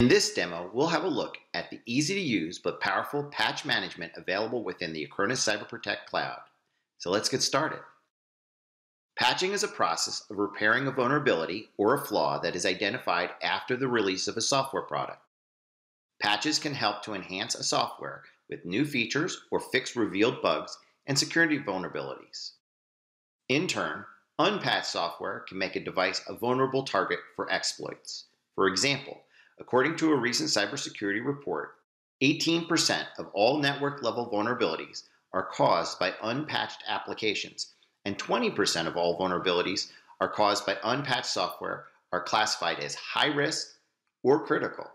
In this demo, we'll have a look at the easy-to-use but powerful patch management available within the Acronis Cyber Protect Cloud. So let's get started. Patching is a process of repairing a vulnerability or a flaw that is identified after the release of a software product. Patches can help to enhance a software with new features or fix revealed bugs and security vulnerabilities. In turn, unpatched software can make a device a vulnerable target for exploits. For example, according to a recent cybersecurity report, 18% of all network-level vulnerabilities are caused by unpatched applications, and 20% of all vulnerabilities are caused by unpatched software are classified as high risk or critical.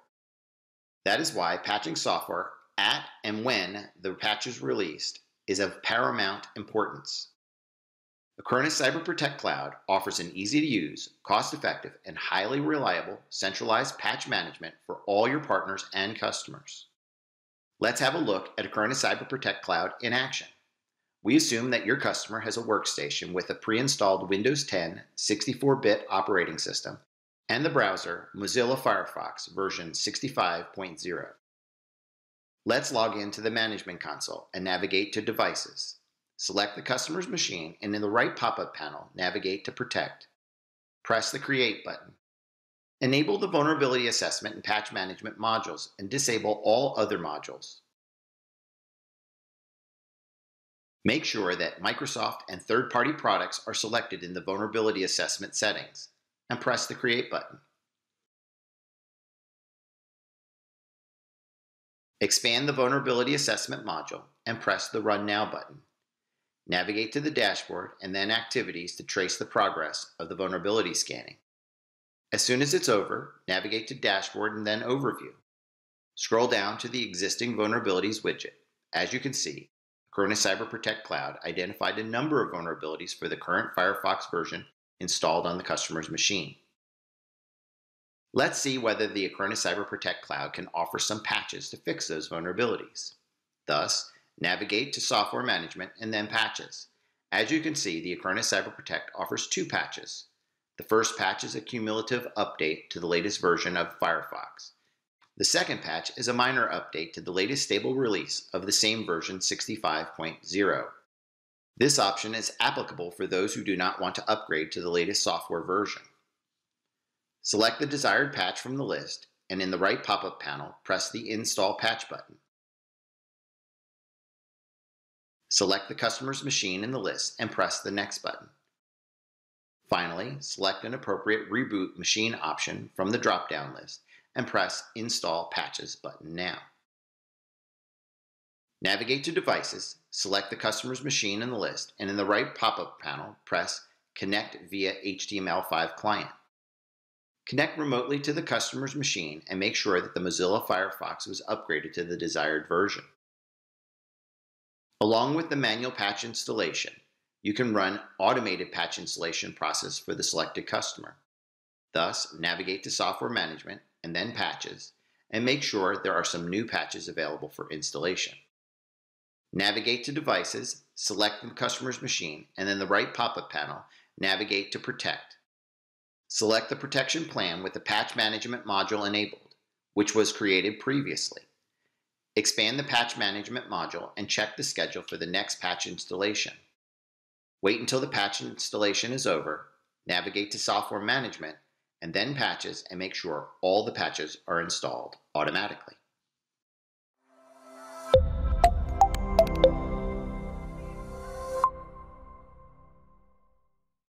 That is why patching software at and when the patch is released is of paramount importance. Acronis Cyber Protect Cloud offers an easy-to-use, cost-effective, and highly reliable centralized patch management for all your partners and customers. Let's have a look at Acronis Cyber Protect Cloud in action. We assume that your customer has a workstation with a pre-installed Windows 10 64-bit operating system and the browser Mozilla Firefox version 65.0. Let's log into the Management Console and navigate to Devices. Select the customer's machine and in the right pop-up panel, navigate to Protect. Press the Create button. Enable the Vulnerability Assessment and Patch Management modules and disable all other modules. Make sure that Microsoft and third-party products are selected in the Vulnerability Assessment settings and press the Create button. Expand the Vulnerability Assessment module and press the Run Now button. Navigate to the dashboard and then Activities to trace the progress of the vulnerability scanning. As soon as it's over, navigate to Dashboard and then Overview. Scroll down to the Existing Vulnerabilities widget. As you can see, Acronis Cyber Protect Cloud identified a number of vulnerabilities for the current Firefox version installed on the customer's machine. Let's see whether the Acronis Cyber Protect Cloud can offer some patches to fix those vulnerabilities. Thus, navigate to Software Management and then Patches. As you can see, the Acronis Cyber Protect offers two patches. The first patch is a cumulative update to the latest version of Firefox. The second patch is a minor update to the latest stable release of the same version 65.0. This option is applicable for those who do not want to upgrade to the latest software version. Select the desired patch from the list and in the right pop-up panel, press the Install Patch button. Select the customer's machine in the list and press the Next button. Finally, select an appropriate Reboot Machine option from the drop-down list and press Install Patches button now. Navigate to Devices, select the customer's machine in the list, and in the right pop-up panel, press Connect via HTML5 Client. Connect remotely to the customer's machine and make sure that the Mozilla Firefox was upgraded to the desired version. Along with the manual patch installation, you can run automated patch installation process for the selected customer. Thus, navigate to Software Management and then Patches, and make sure there are some new patches available for installation. Navigate to Devices, select the customer's machine, and in the right pop-up panel, navigate to Protect. Select the protection plan with the Patch Management module enabled, which was created previously. Expand the Patch Management module and check the schedule for the next patch installation. Wait until the patch installation is over, navigate to Software Management, and then Patches and make sure all the patches are installed automatically.